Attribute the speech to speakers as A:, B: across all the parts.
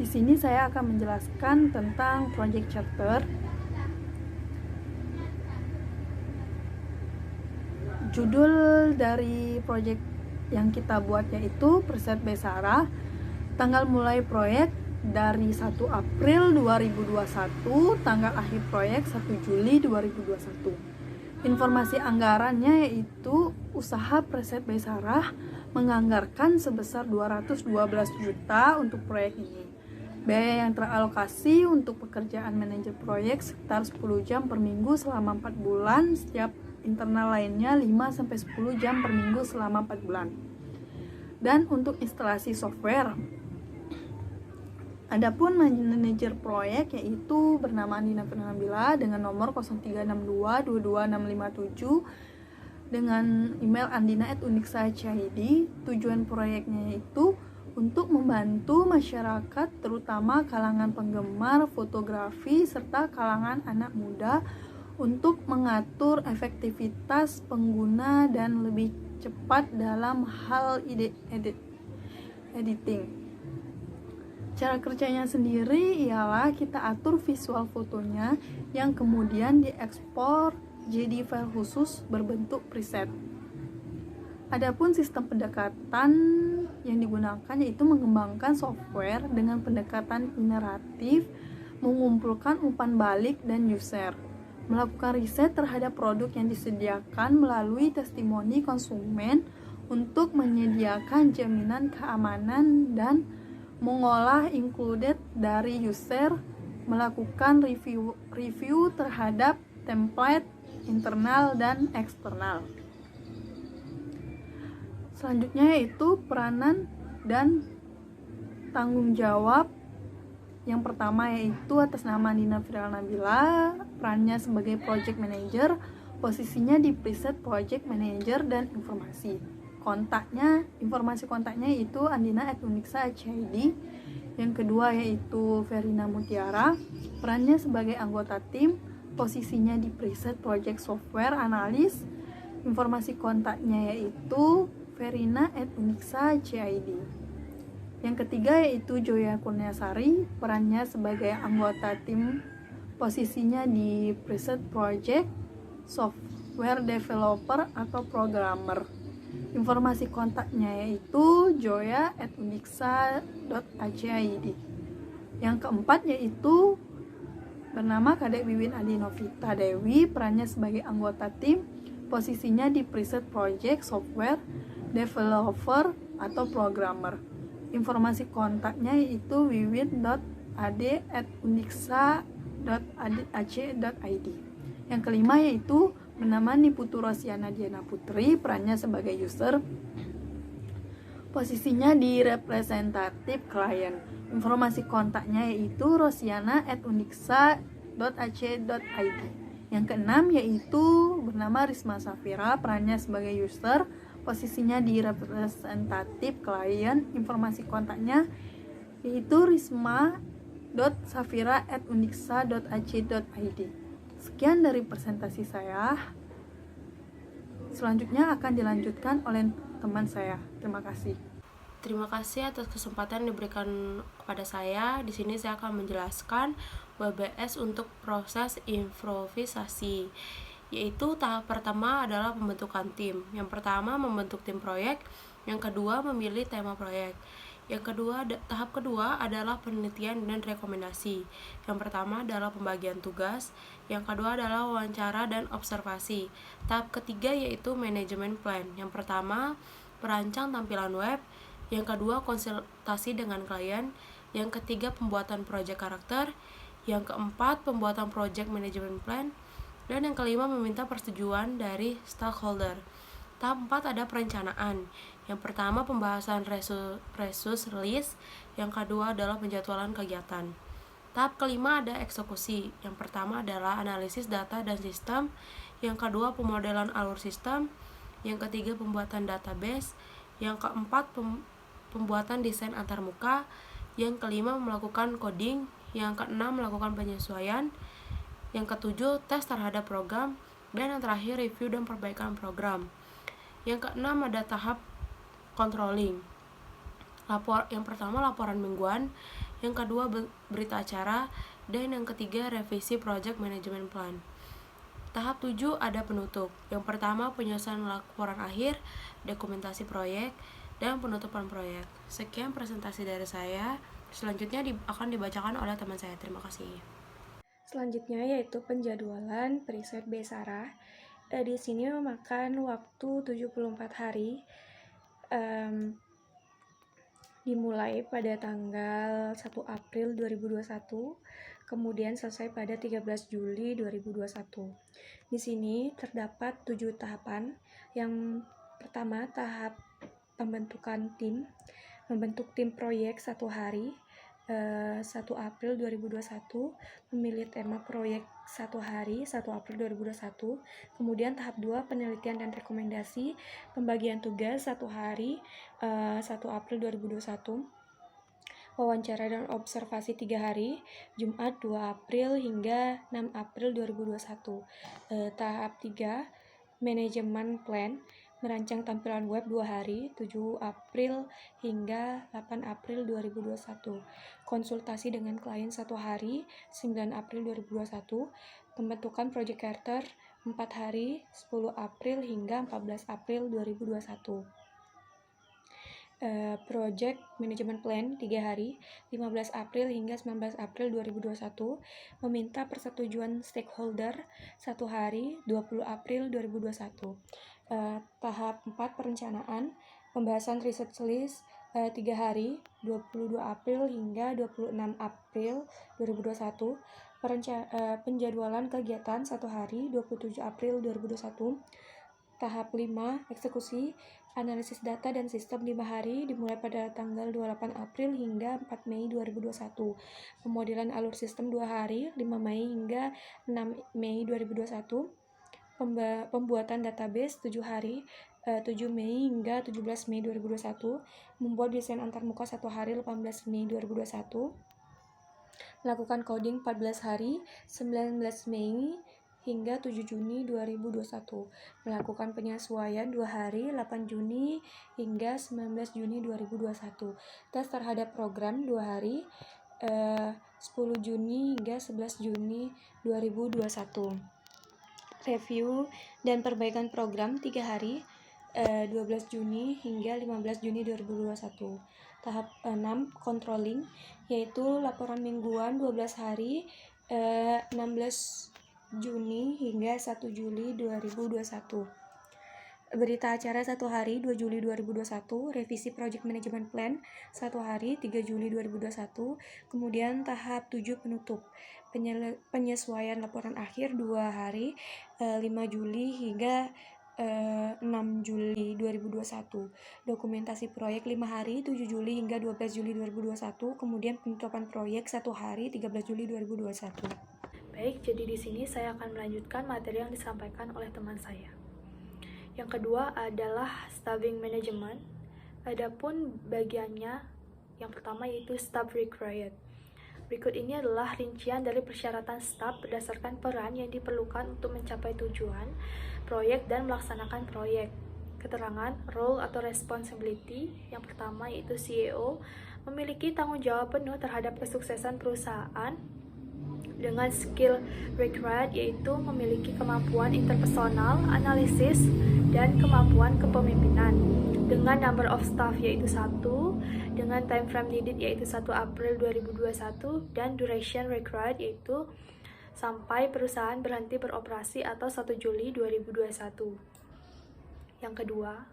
A: Di sini saya akan menjelaskan tentang project charter. Judul dari project yang kita buat yaitu Preset Besara. Tanggal mulai proyek dari 1 April 2021, tanggal akhir proyek 1 Juli 2021. Informasi anggarannya yaitu usaha Preset Besara menganggarkan sebesar 212 juta untuk proyek ini. Biaya yang teralokasi untuk pekerjaan manajer proyek sekitar 10 jam per minggu selama 4 bulan, setiap internal lainnya 5-10 jam per minggu selama 4 bulan. Dan untuk instalasi software, adapun manajer proyek yaitu bernama Andina Fernabila dengan nomor 0362226657 dengan email andina@unixsa.id. Tujuan proyeknya yaitu untuk membantu masyarakat terutama kalangan penggemar fotografi serta kalangan anak muda untuk mengatur efektivitas pengguna dan lebih cepat dalam hal editing. Cara kerjanya sendiri ialah kita atur visual fotonya yang kemudian diekspor jadi file khusus berbentuk preset. Adapun sistem pendekatan yang digunakan yaitu mengembangkan software dengan pendekatan generatif, mengumpulkan umpan balik dan user, melakukan riset terhadap produk yang disediakan melalui testimoni konsumen untuk menyediakan jaminan keamanan dan mengolah included dari user, melakukan review terhadap template internal dan eksternal. Selanjutnya yaitu peranan dan tanggung jawab. Yang pertama yaitu atas nama Andina Fernabila, perannya sebagai project manager, posisinya di preset project manager dan informasi kontaknya yaitu andina@unixsa.id. Yang kedua yaitu Verina Mutiara, perannya sebagai anggota tim, posisinya di preset project software analis, informasi kontaknya yaitu verina@unixsa.id. Yang ketiga yaitu Joya Kurniasari, perannya sebagai anggota tim, posisinya di preset project software developer atau programmer. Informasi kontaknya yaitu joya@unixsa.id. Yang keempat yaitu bernama Kadek Wiwin Adi Novita Dewi, perannya sebagai anggota tim, posisinya di preset project software developer atau programmer. Informasi kontaknya yaitu wiwin.ade@unixsa.ac.id. Yang kelima yaitu bernama Niputu Rosiana Diana Putri, perannya sebagai user, posisinya di representatif klien. Informasi kontaknya yaitu rosiana@unixsa.ac.id. Yang keenam yaitu bernama Risma Safira, perannya sebagai user, posisinya di representatif klien. Informasi kontaknya yaitu risma.safira@unixsa.ac.id. Sekian dari presentasi saya. Selanjutnya akan dilanjutkan oleh teman saya. Terima kasih.
B: Terima kasih atas kesempatan yang diberikan kepada saya. Di sini saya akan menjelaskan WBS untuk proses improvisasi, yaitu tahap pertama adalah pembentukan tim. Yang pertama membentuk tim proyek, yang kedua memilih tema proyek. Tahap kedua adalah penelitian dan rekomendasi. Yang pertama adalah pembagian tugas, yang kedua adalah wawancara dan observasi. Tahap ketiga yaitu manajemen plan. Yang pertama merancang tampilan web, yang kedua konsultasi dengan klien, yang ketiga pembuatan project karakter, yang keempat pembuatan project management plan, dan yang kelima meminta persetujuan dari stakeholder. Tahap 4 ada perencanaan. Yang pertama pembahasan resus release, yang kedua adalah penjadwalan kegiatan. Tahap kelima ada eksekusi. Yang pertama adalah analisis data dan sistem, yang kedua pemodelan alur sistem, yang ketiga pembuatan database, yang keempat pembuatan desain antarmuka, yang kelima melakukan coding, yang keenam melakukan penyesuaian, yang ketujuh tes terhadap program, dan yang terakhir review dan perbaikan program. Yang keenam ada tahap controlling. Yang pertama laporan mingguan, yang kedua berita acara, dan yang ketiga revisi project management plan. Tahap 7 ada penutup. Yang pertama penyelesaian laporan akhir, dokumentasi proyek, dan penutupan proyek. Sekian presentasi dari saya. Selanjutnya akan dibacakan oleh teman saya. Terima kasih.
C: Selanjutnya yaitu penjadwalan preset Besara. Di sini memakan waktu 74 hari. Dimulai pada tanggal 1 April 2021, kemudian selesai pada 13 Juli 2021. Di sini terdapat 7 tahapan. Yang pertama, tahap pembentukan tim. Membentuk tim proyek 1 hari, 1 April 2021, memilih tema proyek 1 hari, 1 April 2021. Kemudian tahap 2, penelitian dan rekomendasi, pembagian tugas 1 hari, 1 April 2021. Wawancara dan observasi 3 hari, Jumat 2 April hingga 6 April 2021. Tahap 3, manajemen plan, merancang tampilan web 2 hari, 7 April hingga 8 April 2021. Konsultasi dengan klien 1 hari, 9 April 2021. Pembentukan project charter 4 hari, 10 April hingga 14 April 2021. Project Management Plan 3 hari, 15 April hingga 19 April 2021. Meminta persetujuan stakeholder 1 hari, 20 April 2021. Tahap 4, perencanaan, pembahasan research list 3 hari, 22 April hingga 26 April 2021. Penjadwalan kegiatan 1 hari, 27 April 2021. Tahap 5, eksekusi, analisis data dan sistem 5 hari, dimulai pada tanggal 28 April hingga 4 Mei 2021. Pemodelan alur sistem 2 hari, 5 Mei hingga 6 Mei 2021. Pembuatan database 7 hari, 7 Mei hingga 17 Mei 2021. Membuat desain antarmuka 1 hari, 18 Mei 2021. Melakukan coding 14 hari, 19 Mei hingga 7 Juni 2021. Melakukan penyesuaian 2 hari, 8 Juni hingga 19 Juni 2021. Tes terhadap program 2 hari, 10 Juni hingga 11 Juni 2021. Review dan perbaikan program 3 hari, 12 Juni hingga 15 Juni 2021. Tahap 6, controlling, yaitu laporan mingguan 12 hari, 16 Juni hingga 1 Juli 2021. Berita acara 1 hari, 2 Juli 2021. Revisi Project Management Plan 1 hari, 3 Juli 2021. Kemudian tahap 7, penutup, penyesuaian laporan akhir 2 hari, 5 Juli hingga 6 Juli 2021. Dokumentasi proyek 5 hari, 7 Juli hingga 12 Juli 2021. Kemudian penutupan proyek 1 hari, 13 Juli 2021.
A: Baik, jadi di sini saya akan melanjutkan materi yang disampaikan oleh teman saya. Yang kedua adalah staffing management. Adapun bagiannya yang pertama yaitu staff required. Berikut ini adalah rincian dari persyaratan staf berdasarkan peran yang diperlukan untuk mencapai tujuan proyek dan melaksanakan proyek. Keterangan role atau responsibility. Yang pertama yaitu CEO memiliki tanggung jawab penuh terhadap kesuksesan perusahaan dengan skill required, yaitu memiliki kemampuan interpersonal, analisis, dan kemampuan kepemimpinan. Dengan number of staff yaitu 1, dengan time frame needed yaitu 1 April 2021, dan duration required yaitu sampai perusahaan berhenti beroperasi atau 1 Juli 2021. Yang kedua,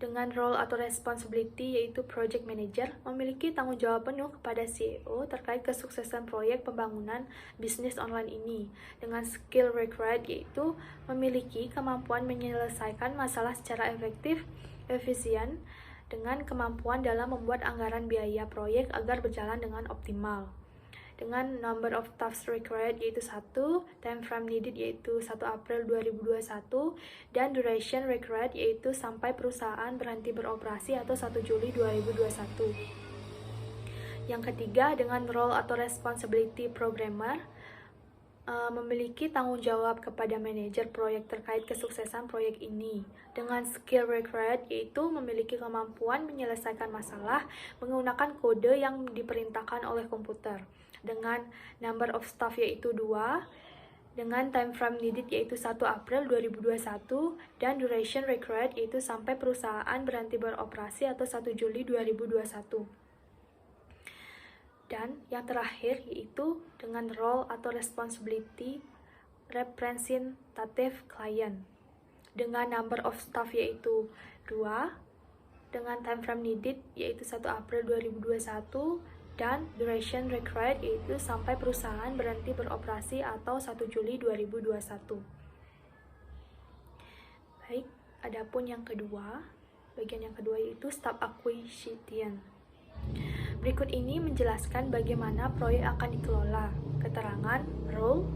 A: dengan role atau responsibility yaitu project manager, memiliki tanggung jawab penuh kepada CEO terkait kesuksesan proyek pembangunan bisnis online ini. Dengan skill required yaitu memiliki kemampuan menyelesaikan masalah secara efektif, efisien, dengan kemampuan dalam membuat anggaran biaya proyek agar berjalan dengan optimal. Dengan number of tasks required yaitu 1, time frame needed yaitu 1 April 2021, dan duration required yaitu sampai perusahaan berhenti beroperasi atau 1 Juli 2021. Yang ketiga, dengan role atau responsibility programmer,
D: memiliki tanggung jawab kepada manajer proyek terkait kesuksesan proyek ini. Dengan skill required yaitu memiliki kemampuan menyelesaikan masalah menggunakan kode yang diperintahkan oleh komputer. Dengan number of staff yaitu 2, dengan time frame needed yaitu 1 April 2021, dan duration required yaitu sampai perusahaan berhenti beroperasi atau 1 Juli 2021. Dan yang terakhir yaitu dengan role atau responsibility representative client. Dengan number of staff yaitu 2, dengan time frame needed yaitu 1 April 2021, dan duration required yaitu sampai perusahaan berhenti beroperasi atau 1 Juli 2021. Baik, adapun yang kedua, bagian yang kedua yaitu staff acquisition. Berikut ini menjelaskan bagaimana proyek akan dikelola. Keterangan role.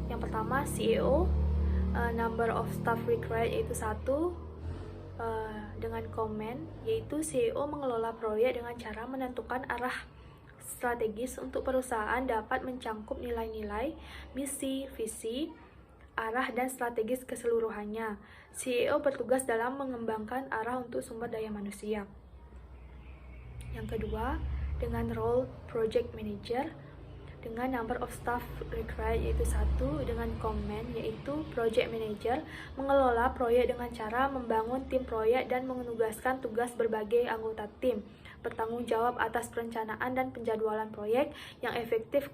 D: Yang pertama CEO, number of staff required yaitu 1, dengan komen yaitu CEO mengelola proyek dengan cara menentukan arah strategis untuk perusahaan dapat mencangkup nilai-nilai, misi, visi, arah dan strategis keseluruhannya. CEO bertugas dalam mengembangkan arah untuk sumber daya manusia. Yang kedua, dengan role project manager, dengan number of staff required yaitu 1, dengan komen yaitu project manager mengelola proyek dengan cara membangun tim proyek dan menugaskan tugas berbagai anggota tim, bertanggung jawab atas perencanaan dan penjadwalan proyek yang efektif,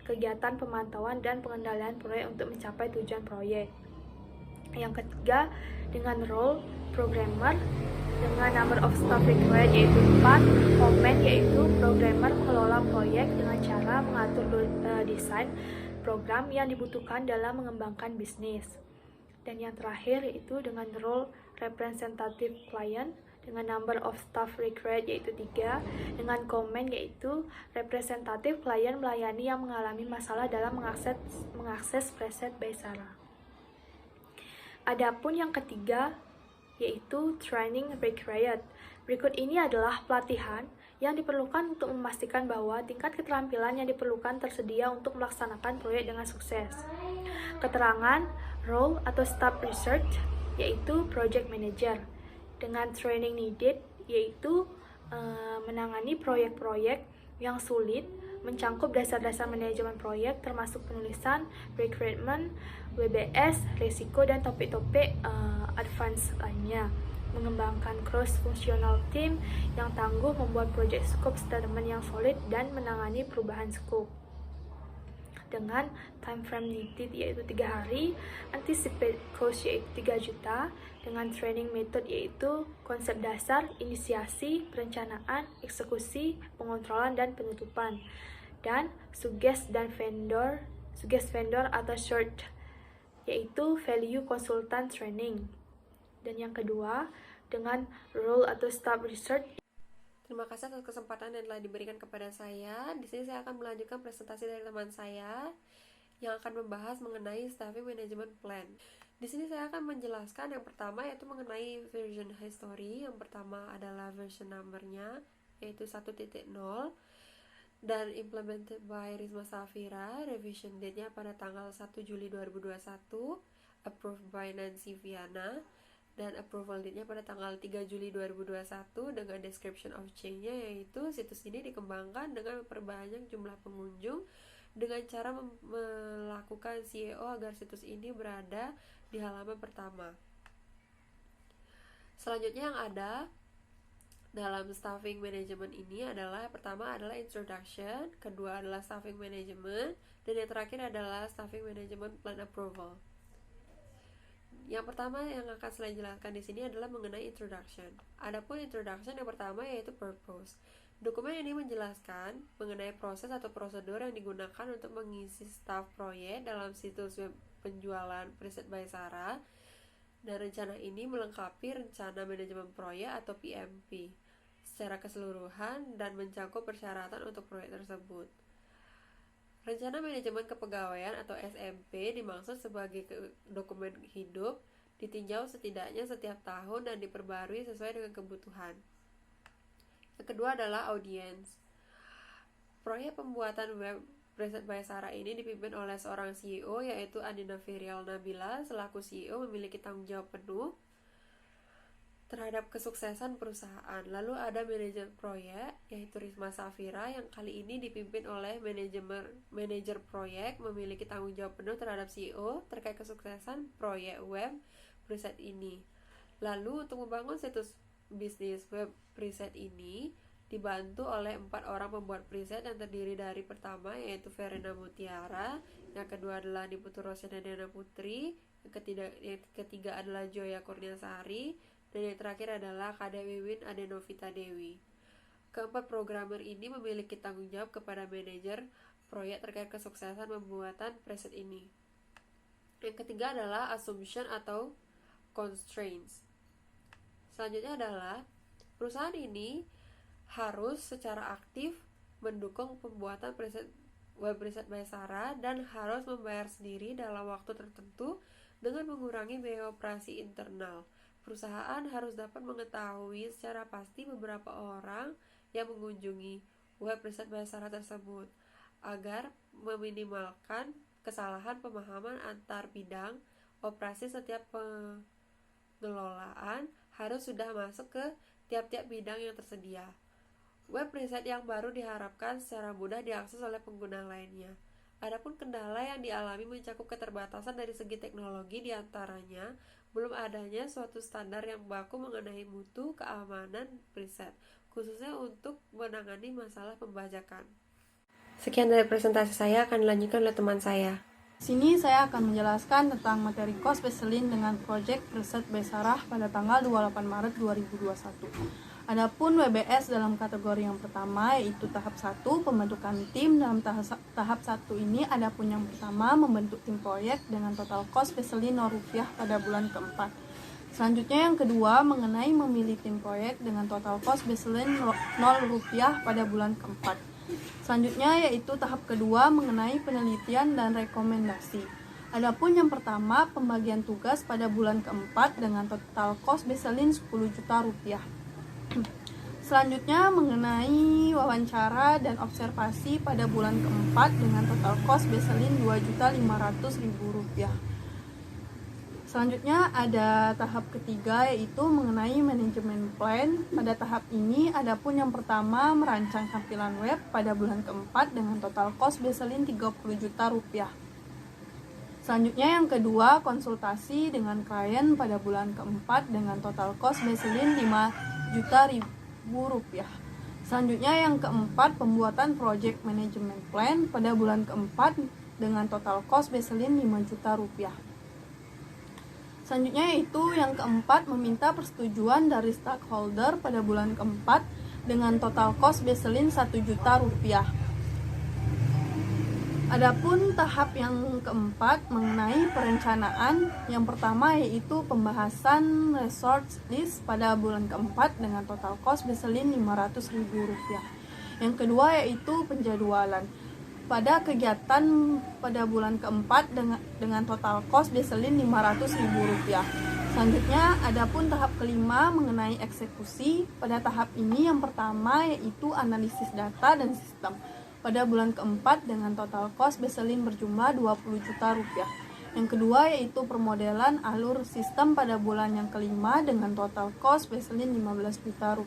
D: kegiatan pemantauan dan pengendalian proyek untuk mencapai tujuan proyek. Yang ketiga, dengan role programmer, dengan number of staff required yaitu 4, komen yaitu programmer mengelola proyek dengan cara mengatur desain program yang dibutuhkan dalam mengembangkan bisnis. Dan yang terakhir yaitu dengan role representative client, dengan number of staff required yaitu 3, dengan komen yaitu representative client melayani yang mengalami masalah dalam mengakses preset Baysara. Adapun yang ketiga yaitu training required. Berikut ini adalah pelatihan yang diperlukan untuk memastikan bahwa tingkat keterampilan yang diperlukan tersedia untuk melaksanakan proyek dengan sukses. Keterangan role atau staff research yaitu project manager, dengan training needed yaitu menangani proyek-proyek yang sulit, mencangkup dasar-dasar manajemen proyek termasuk penulisan, recruitment, WBS, risiko, dan topik-topik advance lainnya. Mengembangkan cross-functional team yang tangguh, membuat project scope statement yang solid, dan menangani perubahan scope. Dengan time frame needed yaitu 3 hari, anticipate cost yaitu 3 juta, dengan training method yaitu konsep dasar, inisiasi, perencanaan, eksekusi, pengontrolan, dan penutupan. Dan suggest vendor atau short yaitu value consultant training. Dan yang kedua, dengan role atau staff research.
B: Terima kasih atas kesempatan yang telah diberikan kepada saya. Di sini saya akan melanjutkan presentasi dari teman saya yang akan membahas mengenai staffing management plan. Di sini saya akan menjelaskan yang pertama yaitu mengenai version history. Yang pertama adalah version numbernya yaitu 1.0 dan implemented by Risma Safira. Revision date-nya pada tanggal 1 Juli 2021, approved by Nancy Viana, dan approval date-nya pada tanggal 3 Juli 2021 dengan description of change-nya yaitu situs ini dikembangkan dengan memperbanyak jumlah pengunjung dengan cara melakukan SEO agar situs ini berada di halaman pertama. Selanjutnya yang ada dalam staffing management ini adalah pertama adalah introduction, kedua adalah staffing management, dan yang terakhir adalah staffing management plan approval. Yang pertama yang akan saya jelaskan di sini adalah mengenai introduction. Adapun introduction yang pertama yaitu purpose. Dokumen ini menjelaskan mengenai proses atau prosedur yang digunakan untuk mengisi staf proyek dalam situs web penjualan preset Baysara. Dan rencana ini melengkapi rencana manajemen proyek atau PMP secara keseluruhan dan mencakup persyaratan untuk proyek tersebut. Rencana manajemen kepegawaian atau SMP dimaksud sebagai dokumen hidup, ditinjau setidaknya setiap tahun dan diperbarui sesuai dengan kebutuhan. Yang kedua adalah audience. Proyek pembuatan web
E: Preset Baysara ini dipimpin oleh seorang CEO yaitu Andina Firial Nabila. Selaku CEO memiliki tanggung jawab penuh terhadap kesuksesan perusahaan. Lalu ada manajer proyek yaitu Risma Safira yang kali ini dipimpin oleh manajer proyek, memiliki tanggung jawab penuh terhadap CEO terkait kesuksesan proyek web preset ini. Lalu untuk membangun situs bisnis web preset ini dibantu oleh 4 orang pembuat preset yang terdiri dari pertama yaitu Verena Mutiara, yang kedua adalah Niputu Rosyana Diana Putri, yang ketiga adalah Joya Kurniasari, dan yang terakhir adalah Kade Wiwin Adenovita Dewi. Keempat programmer ini memiliki tanggung jawab kepada manajer proyek terkait kesuksesan pembuatan preset ini. Yang ketiga adalah assumption atau constraints. Selanjutnya adalah perusahaan ini harus secara aktif mendukung pembuatan web preset Baysara dan harus membayar sendiri dalam waktu tertentu dengan mengurangi biaya operasi internal. Perusahaan harus dapat mengetahui secara pasti beberapa orang yang mengunjungi web preset Baysara tersebut agar meminimalkan kesalahan pemahaman antar bidang operasi. Setiap pengelolaan harus sudah masuk ke tiap-tiap bidang yang tersedia. Web preset yang baru diharapkan secara mudah diakses oleh pengguna lainnya. Adapun kendala yang dialami mencakup keterbatasan dari segi teknologi, diantaranya belum adanya suatu standar yang baku mengenai mutu keamanan preset, khususnya untuk menangani masalah pembajakan. Sekian dari presentasi saya, akan dilanjutkan oleh teman saya.
A: Sini saya akan menjelaskan tentang materi cost baseline dengan Project Preset Baysara pada tanggal 28 Maret 2021. Adapun WBS dalam kategori yang pertama yaitu tahap 1 pembentukan tim. Dalam tahap 1 ini adapun yang pertama membentuk tim proyek dengan total cost baseline Rp0 pada bulan keempat. Selanjutnya yang kedua mengenai memilih tim proyek dengan total cost baseline Rp0 pada bulan keempat. Selanjutnya yaitu tahap kedua mengenai penelitian dan rekomendasi. Adapun yang pertama pembagian tugas pada bulan keempat dengan total cost baseline Rp10 juta. Selanjutnya mengenai wawancara dan observasi pada bulan keempat dengan total cost baseline Rp2.500.000. Selanjutnya ada tahap ketiga yaitu mengenai manajemen plan. Pada tahap ini adapun yang pertama merancang tampilan web pada bulan keempat dengan total cost baseline Rp30 juta. Selanjutnya yang kedua konsultasi dengan klien pada bulan keempat dengan total cost baseline Rp5 juta. Selanjutnya yang keempat pembuatan project management plan pada bulan keempat dengan total cost baseline Rp5 juta. Selanjutnya yaitu yang keempat meminta persetujuan dari stakeholder pada bulan keempat dengan total cost baseline Rp1 juta. Adapun tahap yang keempat mengenai perencanaan, yang pertama yaitu pembahasan resource list pada bulan keempat dengan total cost baseline Rp500.000. Yang kedua yaitu penjadwalan pada kegiatan pada bulan keempat dengan total cost baseline Rp500.000. Selanjutnya adapun tahap kelima mengenai eksekusi. Pada tahap ini yang pertama yaitu analisis data dan sistem pada bulan keempat dengan total cost baseline berjumlah Rp20 juta. Yang kedua yaitu permodelan alur sistem pada bulan yang kelima dengan total cost baseline Rp15 juta.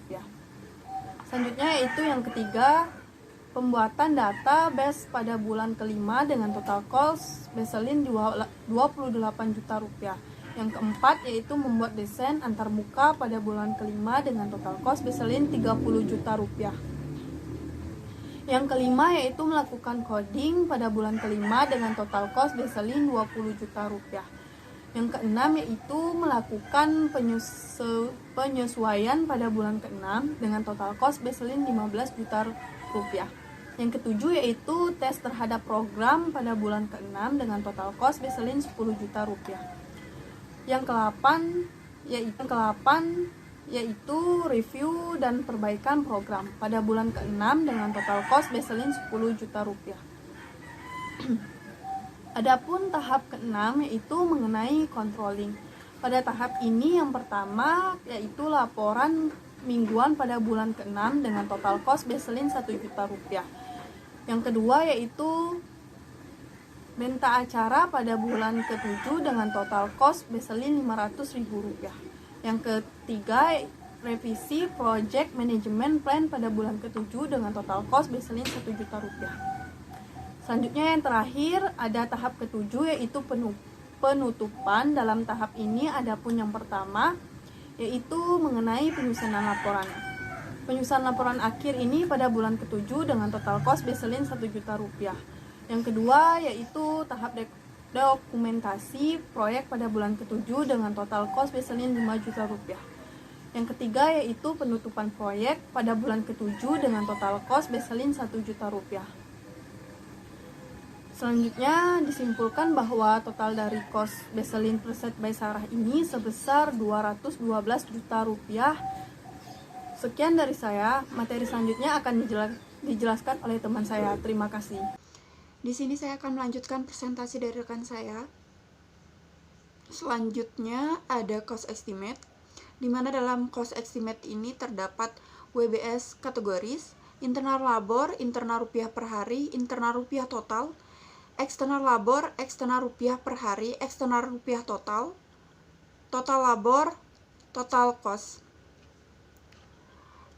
A: Selanjutnya yaitu yang ketiga pembuatan database pada bulan kelima dengan total cost baseline Rp28 juta. Yang keempat yaitu membuat desain antarmuka pada bulan kelima dengan total cost baseline Rp30 juta. Yang kelima yaitu melakukan coding pada bulan kelima dengan total cost baseline Rp20 juta. Yang keenam yaitu melakukan penyesuaian pada bulan keenam dengan total cost baseline Rp15 juta. Yang ketujuh yaitu tes terhadap program pada bulan keenam dengan total cost baseline Rp10 juta. Yang ke-8 yaitu review dan perbaikan program pada bulan ke-6 dengan total cost baseline Rp10 juta. Adapun tahap ke-6 yaitu mengenai controlling. Pada tahap ini yang pertama yaitu laporan mingguan pada bulan ke-6 dengan total cost baseline Rp1 juta. Yang kedua yaitu Benta acara pada bulan ke-7 dengan total cost baseline Rp500.000. Yang ketiga, revisi project management plan pada bulan ke-7 dengan total cost baseline Rp1 juta. Selanjutnya yang terakhir ada tahap ke-7 yaitu penutupan. Dalam tahap ini ada pun yang pertama yaitu mengenai penyusunan laporan. Penyusunan laporan akhir ini pada bulan ke-7 dengan total cost baseline Rp1 juta. Yang kedua yaitu tahap dokumentasi proyek pada bulan ke-7 dengan total cost baseline Rp5 juta. Yang ketiga yaitu penutupan proyek pada bulan ke-7 dengan total cost baseline Rp1 juta. Selanjutnya disimpulkan bahwa total dari cost baseline Preset Baisarah ini sebesar Rp212 juta. Sekian dari saya, materi selanjutnya akan dijelaskan oleh teman saya. Terima kasih.
C: Di sini saya akan melanjutkan presentasi dari rekan saya. Selanjutnya ada cost estimate, di mana dalam cost estimate ini terdapat WBS kategoris, internal labor, internal rupiah per hari, internal rupiah total, eksternal labor, eksternal rupiah per hari, eksternal rupiah total, total labor, total cost.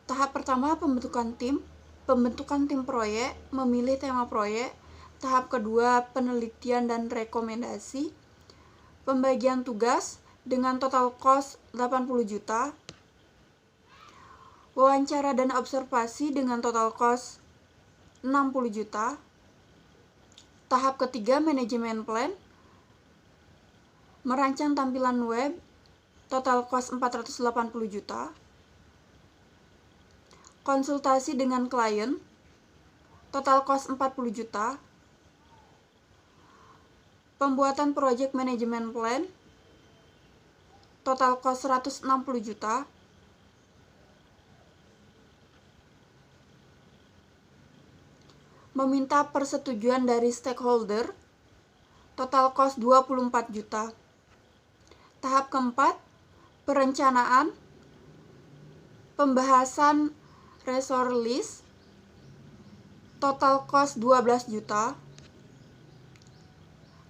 C: Tahap pertama pembentukan tim proyek, memilih tema proyek. Tahap kedua penelitian dan rekomendasi, pembagian tugas dengan total cost 80 juta, wawancara dan observasi dengan total cost 60 juta. Tahap ketiga manajemen plan, merancang tampilan web, total cost 480 juta. Konsultasi dengan klien, total cost 40 juta. Pembuatan project management plan, total cost 160 juta. Meminta persetujuan dari stakeholder, total cost 24 juta. Tahap keempat, perencanaan, pembahasan resource list, total cost 12 juta.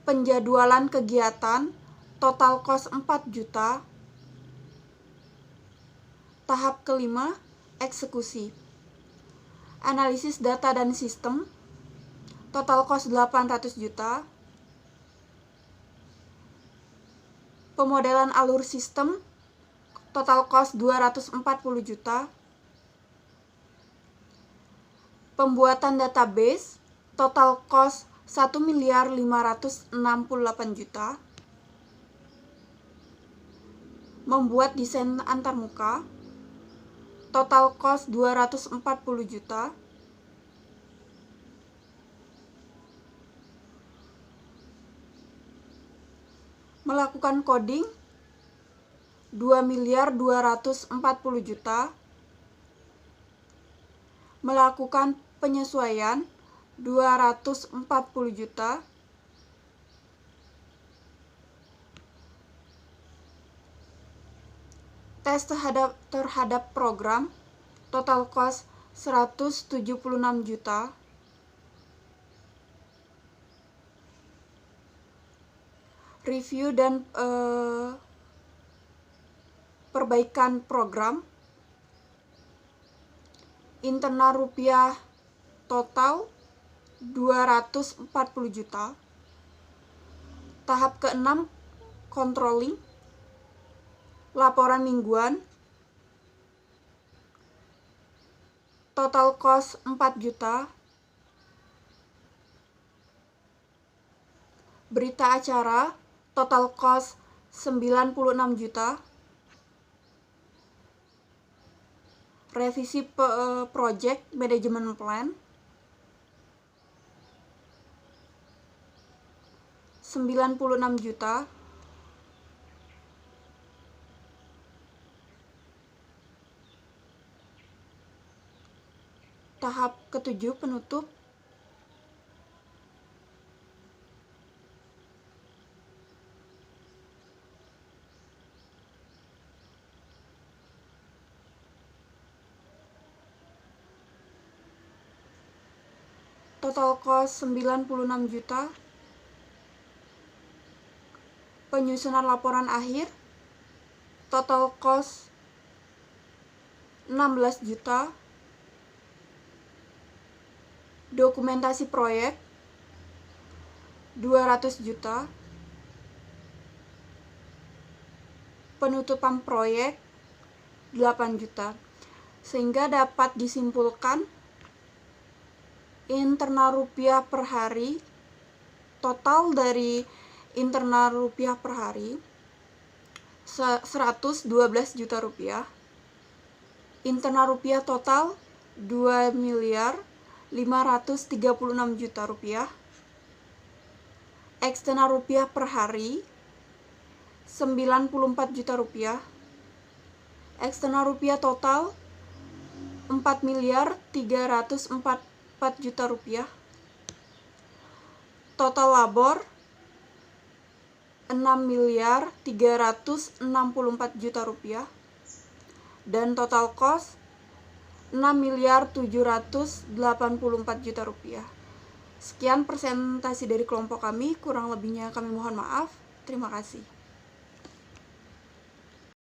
C: Penjadwalan kegiatan, total cost 4 juta. Tahap kelima, eksekusi. Analisis data dan sistem, total cost 800 juta. Pemodelan alur sistem, total cost 240 juta. Pembuatan database, total cost 1.568 juta. Membuat desain antarmuka, total cost 240 juta. Melakukan coding, 2.240 juta. Melakukan penyesuaian, 240 juta. Tes terhadap program, total cost 176 juta. Review dan perbaikan program, internal rupiah total 240 juta. Tahap ke-6, controlling, laporan mingguan, total cost 4 juta. Berita acara, total cost 96 juta. Revisi project management plan, 96 juta. Tahap ke-7 penutup,
F: total cost 96 juta. Penyusunan laporan akhir, total cost 16 juta. Dokumentasi proyek 200 juta. Penutupan proyek 8 juta. Sehingga dapat disimpulkan internal rupiah per hari, total dari internal rupiah per hari 112 juta rupiah. Internal rupiah total 2 miliar 536 juta rupiah. Eksternal rupiah per hari 94 juta rupiah. Eksternal rupiah total 4 miliar 304 juta rupiah. Total labor 6 miliar 364 juta rupiah. Dan total cost 6 miliar 784 juta rupiah. Sekian presentasi dari kelompok kami, kurang lebihnya kami mohon maaf. Terima kasih.